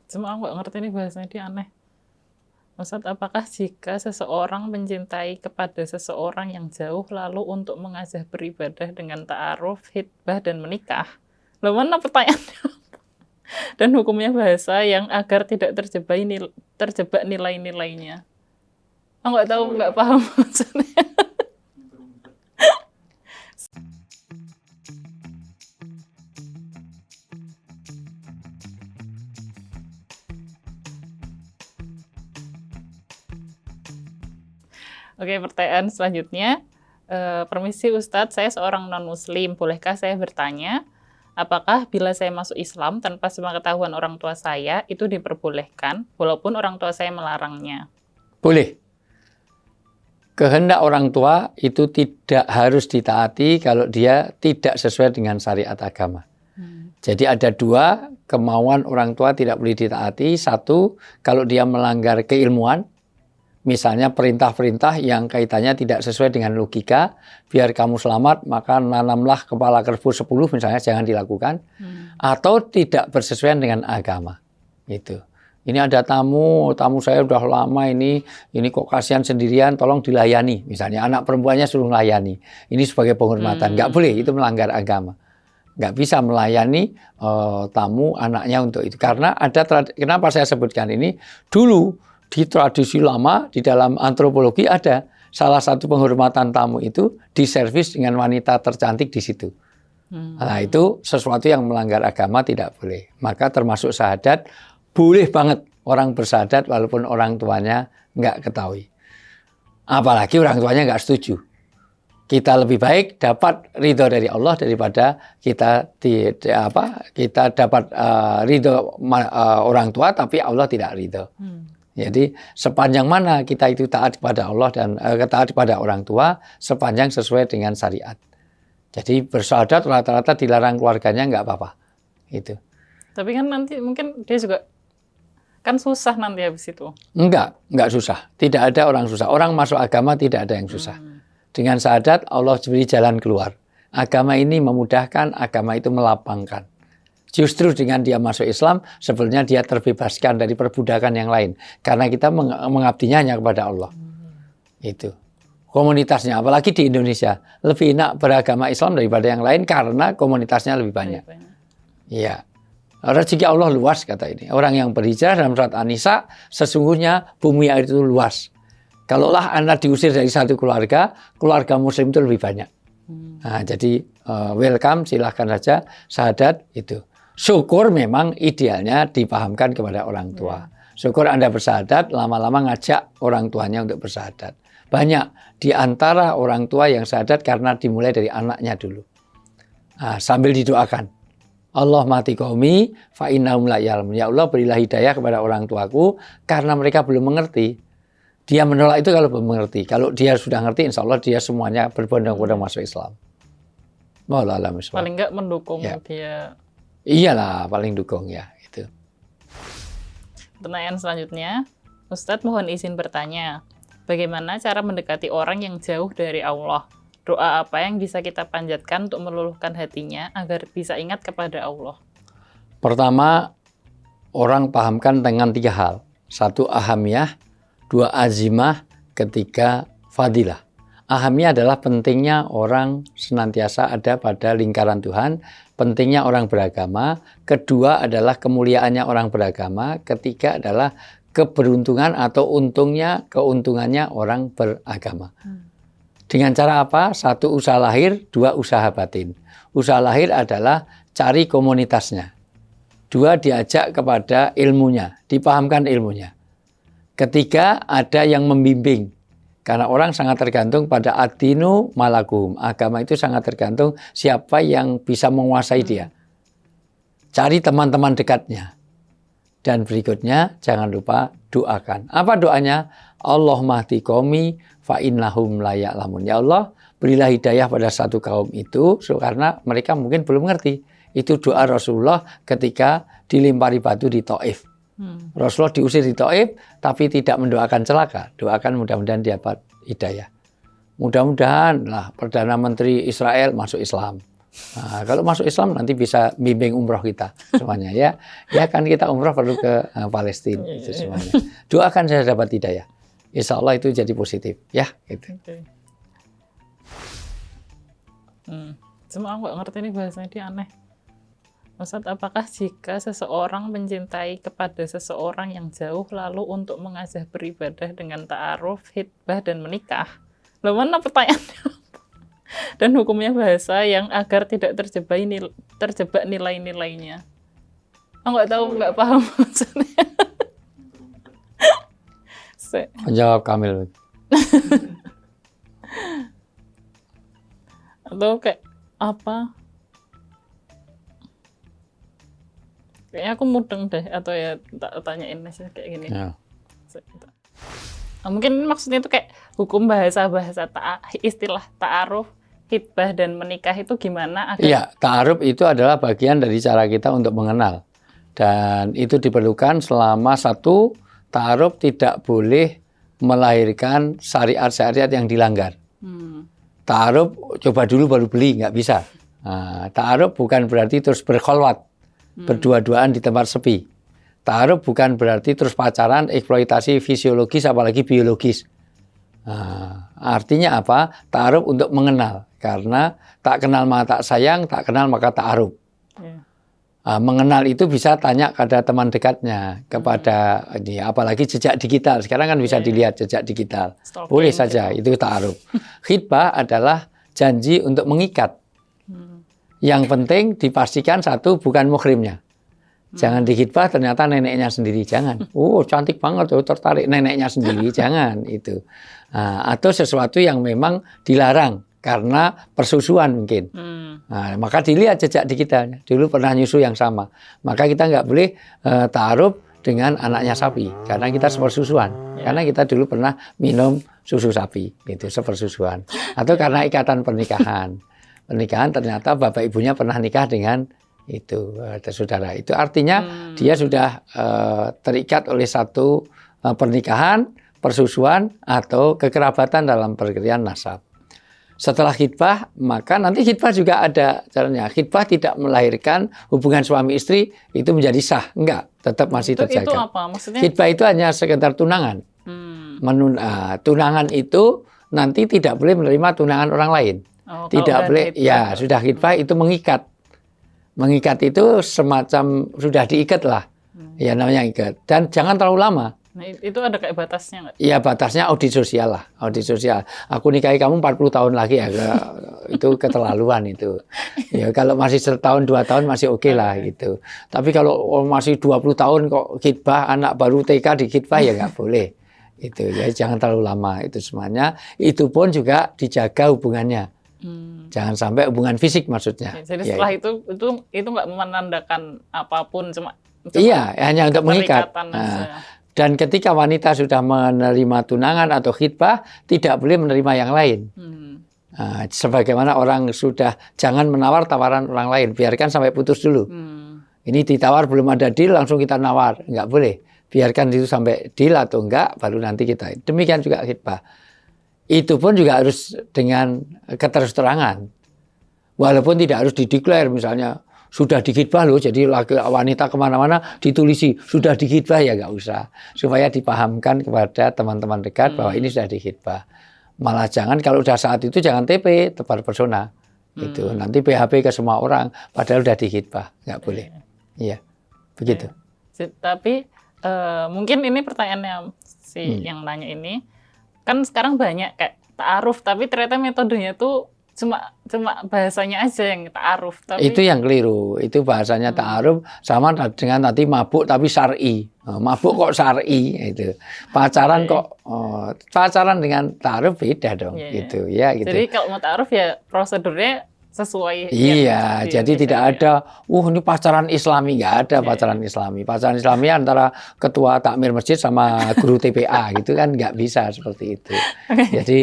Cuma aku nggak ngerti nih bahasanya, dia aneh. Ustaz, apakah jika seseorang mencintai kepada seseorang yang jauh lalu untuk mengajak beribadah dengan ta'aruf, hitbah, dan menikah? Loh, mana pertanyaannya? Dan hukumnya bahasa yang agar tidak terjebak nilai-nilainya. Aku nggak tahu, nggak paham maksudnya. Oke, pertanyaan selanjutnya. Permisi Ustadz, saya seorang non-muslim. Bolehkah saya bertanya, apakah bila saya masuk Islam tanpa sepengetahuan orang tua saya, itu diperbolehkan, walaupun orang tua saya melarangnya? Boleh. Kehendak orang tua itu tidak harus ditaati kalau dia tidak sesuai dengan syariat agama. Jadi ada dua, kemauan orang tua tidak boleh ditaati. Satu, kalau dia melanggar keilmuan, misalnya perintah-perintah yang kaitannya tidak sesuai dengan logika, biar kamu selamat, maka nanamlah kepala kerbau 10 misalnya, jangan dilakukan. Atau tidak bersesuaian dengan agama. Gitu. Ini ada tamu saya udah lama ini kok kasihan sendirian, tolong dilayani. Misalnya anak perempuannya suruh melayani. Ini sebagai penghormatan. Nggak boleh, itu melanggar agama. Nggak bisa melayani tamu anaknya untuk itu. Karena kenapa saya sebutkan ini? Dulu di tradisi lama, di dalam antropologi ada salah satu penghormatan tamu itu diservis dengan wanita tercantik di situ. Nah, itu sesuatu yang melanggar agama, tidak boleh. Maka termasuk syahadat, boleh banget orang bersyahadat walaupun orang tuanya nggak ketahui. Apalagi orang tuanya nggak setuju. Kita lebih baik dapat ridho dari Allah daripada kita dapat ridho orang tua tapi Allah tidak ridho. Jadi sepanjang mana kita itu taat kepada Allah dan taat kepada orang tua, sepanjang sesuai dengan syariat. Jadi bersyahadat rata-rata dilarang keluarganya nggak apa-apa. Itu. Tapi kan nanti mungkin dia juga kan susah nanti habis itu. Enggak susah. Tidak ada orang susah. Orang masuk agama tidak ada yang susah. Dengan syahadat Allah beri jalan keluar. Agama ini memudahkan, agama itu melapangkan. Justru dengan dia masuk Islam, sebenarnya dia terbebaskan dari perbudakan yang lain. Karena kita mengabdinya hanya kepada Allah. Itu. Komunitasnya, apalagi di Indonesia, lebih enak beragama Islam daripada yang lain karena komunitasnya lebih banyak. Iya. Rezeki Allah luas, kata ini. Orang yang berhijrah dalam surat An-Nisa, sesungguhnya bumi air itu luas. Kalaulah Anda diusir dari satu keluarga muslim itu lebih banyak. Nah, jadi welcome, silahkan saja, syahadat itu. Syukur memang idealnya dipahamkan kepada orang tua. Syukur Anda bersyahadat, lama-lama ngajak orang tuanya untuk bersyahadat. Banyak di antara orang tua yang syahadat karena dimulai dari anaknya dulu. Nah, sambil didoakan. Allah mati qaumi fa innahum la ya'lamun. Ya Allah, berilah hidayah kepada orang tuaku karena mereka belum mengerti. Dia menolak itu kalau belum mengerti. Kalau dia sudah ngerti, insya Allah dia semuanya berbondong-bondong masuk Islam. Paling nggak mendukung dia. Iyalah, paling dukung ya. Itu. Pertanyaan selanjutnya, Ustadz mohon izin bertanya, bagaimana cara mendekati orang yang jauh dari Allah? Doa apa yang bisa kita panjatkan untuk meluluhkan hatinya agar bisa ingat kepada Allah? Pertama, orang pahamkan dengan 3 hal. 1, ahamiyah. 2, azimah. 3, fadilah. Ahamiyah adalah pentingnya orang senantiasa ada pada lingkaran Tuhan. Pentingnya orang beragama. Kedua adalah kemuliaannya orang beragama. Ketiga adalah keberuntungan atau keuntungannya orang beragama. Dengan cara apa? 1, usaha lahir, 2, usaha batin. Usaha lahir adalah cari komunitasnya. 2, diajak kepada ilmunya, dipahamkan ilmunya. Ketiga, ada yang membimbing. Karena orang sangat tergantung pada ad-dinu malakum. Agama itu sangat tergantung siapa yang bisa menguasai dia. Cari teman-teman dekatnya. Dan berikutnya, jangan lupa doakan. Apa doanya? Allah mahdi qaumi fa innahum la ya'lamun. Ya Allah, berilah hidayah pada satu kaum itu karena mereka mungkin belum mengerti. Itu doa Rasulullah ketika dilempari batu di Taif. Rasulullah diusir di Taif tapi tidak mendoakan celaka. Doakan mudah-mudahan dia dapat hidayah. Mudah-mudahan lah Perdana Menteri Israel masuk Islam. Nah, kalau masuk Islam nanti bisa bimbing umroh kita semuanya ya. Ya kan kita umroh perlu ke Palestina itu semuanya. Doakan saya dapat hidayah. Insya Allah itu jadi positif ya. Gitu. Okay. Cuma aku nggak ngerti ini bahasanya dia aneh. Ustadz, apakah jika seseorang mencintai kepada seseorang yang jauh lalu untuk mengajak beribadah dengan ta'aruf, khitbah, dan menikah? Loh, mana pertanyaannya? Dan hukumnya bahasa yang agar tidak terjebak nilai-nilainya. Aku nggak tahu, nggak paham maksudnya. Menjawab Kamil. Atau kayak apa? Kayaknya aku mudeng deh, atau ya tak tanyain aja kayak gini. Ya. Mungkin maksudnya itu kayak hukum bahasa-bahasa istilah ta'aruf, khitbah, dan menikah itu gimana agar... Iya, ta'aruf itu adalah bagian dari cara kita untuk mengenal. Dan itu diperlukan selama satu, ta'aruf tidak boleh melahirkan syariat-syariat yang dilanggar. Ta'aruf coba dulu baru beli, nggak bisa. Nah, ta'aruf bukan berarti terus berkholwat. Berdua-duaan di tempat sepi. Ta'aruf bukan berarti terus pacaran, eksploitasi fisiologis apalagi biologis. Nah, artinya apa? Ta'aruf untuk mengenal. Karena tak kenal maka tak sayang, tak kenal maka ta'aruf. Nah, mengenal itu bisa tanya pada teman dekatnya, kepada ini, apalagi jejak digital. Sekarang kan bisa dilihat jejak digital. Stalking, boleh saja, itu ta'aruf. Khitbah adalah janji untuk mengikat. Yang penting dipastikan satu bukan muhrimnya. Jangan dikhitbah ternyata neneknya sendiri, jangan. Oh cantik banget, oh tertarik neneknya sendiri, jangan itu. Nah, atau sesuatu yang memang dilarang karena persusuan mungkin. Nah, maka dilihat jejak digitalnya. Dulu pernah nyusu yang sama. Maka kita nggak boleh ta'aruf dengan anaknya sapi karena kita sepersusuan. Karena kita dulu pernah minum susu sapi, itu sepersusuan. Atau karena ikatan pernikahan. Pernikahan ternyata bapak ibunya pernah nikah dengan itu saudara. Itu artinya dia sudah terikat oleh satu pernikahan, persusuan atau kekerabatan dalam pengertian nasab. Setelah khitbah, maka nanti khitbah juga ada caranya. Khitbah tidak melahirkan hubungan suami istri itu menjadi sah, enggak, tetap masih terjaga. Itu apa maksudnya? Khitbah itu hanya sekedar tunangan. Tunangan itu nanti tidak boleh menerima tunangan orang lain. Tidak boleh, ya sudah khitbah itu mengikat. Mengikat itu semacam sudah diikat lah, ya namanya ikat. Dan jangan terlalu lama. Nah, itu ada kayak batasnya nggak? Iya batasnya audit sosial lah, audit sosial. Aku nikahi kamu 40 tahun lagi ya, itu keterlaluan itu. Ya kalau masih setahun 2 tahun masih oke lah gitu. Tapi kalau masih 20 tahun kok khitbah anak baru TK di khitbah ya nggak boleh. Itu ya jangan terlalu lama itu semuanya. Itu pun juga dijaga hubungannya. Jangan sampai hubungan fisik maksudnya. Jadi setelah ya, itu nggak menandakan apapun, cuma iya hanya untuk mengikat. Dan ketika wanita sudah menerima tunangan atau khitbah tidak boleh menerima yang lain. Sebagaimana orang sudah jangan menawar tawaran orang lain, biarkan sampai putus dulu. Ini ditawar belum ada deal langsung kita nawar, nggak boleh. Biarkan itu sampai deal atau enggak baru nanti kita. Demikian juga khitbah. Itu pun juga harus dengan keterus-terangan. Walaupun tidak harus dideklar misalnya sudah dikhitbah loh, jadi wanita kemana-mana ditulisi sudah dikhitbah ya nggak usah. Supaya dipahamkan kepada teman-teman dekat bahwa ini sudah dikhitbah. Malah jangan kalau udah saat itu jangan TP, tebar persona. Itu nanti PHP ke semua orang padahal udah dikhitbah, nggak boleh. Iya, begitu. Tapi mungkin ini pertanyaannya yang nanya ini. Kan sekarang banyak kayak ta'aruf, tapi ternyata metodenya tuh cuma bahasanya aja yang ta'aruf. Tapi... Itu yang keliru. Itu bahasanya ta'aruf sama dengan tadi mabuk tapi syar'i. Mabuk kok syar'i itu. Pacaran kok pacaran dengan ta'aruf beda dong. Gitu ya. Gitu. Jadi kalau mau ta'aruf ya prosedurnya sesuai. Iya, jadi tidak ada, ini pacaran Islami, nggak ada pacaran Islami. Pacaran Islami antara ketua takmir masjid sama guru TPA gitu kan nggak bisa seperti itu. Jadi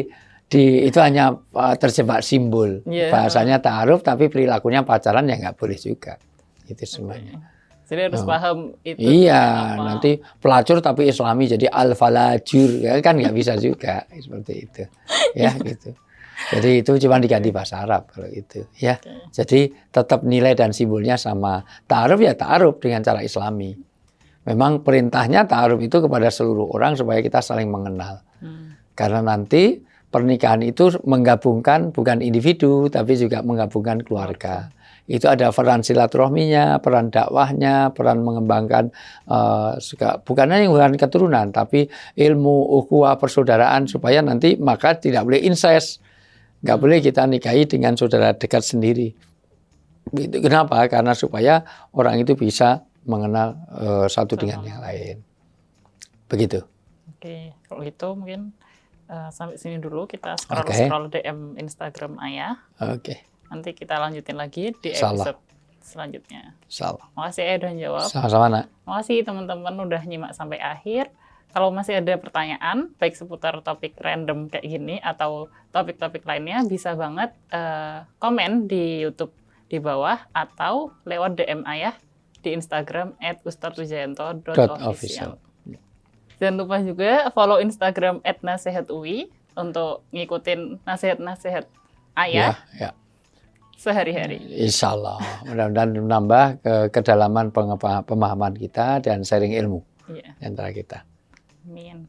itu hanya terjebak simbol. Bahasanya ta'aruf tapi perilakunya pacaran ya nggak boleh juga. Itu semuanya. Jadi harus paham itu. Iya, nanti pelacur tapi Islami jadi al-falajur kan nggak bisa juga seperti itu. Ya gitu. Jadi itu cuma diganti bahasa Arab kalau itu ya. Oke. Jadi tetap nilai dan simbolnya sama. Ta'aruf ya ta'aruf dengan cara Islami. Memang perintahnya ta'aruf itu kepada seluruh orang supaya kita saling mengenal. Karena nanti pernikahan itu menggabungkan bukan individu tapi juga menggabungkan keluarga. Itu ada peran silaturahminya, peran dakwahnya, peran mengembangkan bukan hanya hubungan keturunan tapi ilmu, ukhuwah, persaudaraan supaya nanti maka tidak boleh incest. Nggak boleh kita nikahi dengan saudara dekat sendiri. Itu kenapa? Karena supaya orang itu bisa mengenal satu dengan yang lain. Begitu. Oke, kalau gitu mungkin sampai sini dulu kita scroll DM Instagram Ayah. Oke. Nanti kita lanjutin lagi di Salah. episode selanjutnya. Salah. Makasih Ayah udah jawab. Sama-sama, Nak. Makasih teman-teman udah nyimak sampai akhir. Kalau masih ada pertanyaan, baik seputar topik random kayak gini atau topik-topik lainnya, bisa banget komen di YouTube di bawah atau lewat DM Ayah di Instagram @ustadzujayanto.official. Jangan lupa juga follow Instagram @nasehatui untuk ngikutin nasihat-nasihat Ayah Ya. sehari-hari. Insya Allah. Mudah-mudahan menambah kedalaman pemahaman kita dan sharing ilmu antara kita. Amin.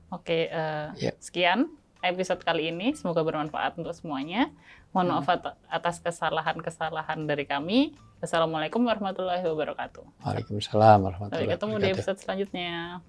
Oke, Ya. sekian episode kali ini. Semoga bermanfaat untuk semuanya. Mohon maaf atas kesalahan-kesalahan dari kami. Wassalamualaikum warahmatullahi wabarakatuh. Waalaikumsalam warahmatullahi Sampai ketemu di wabarakatuh. episode selanjutnya.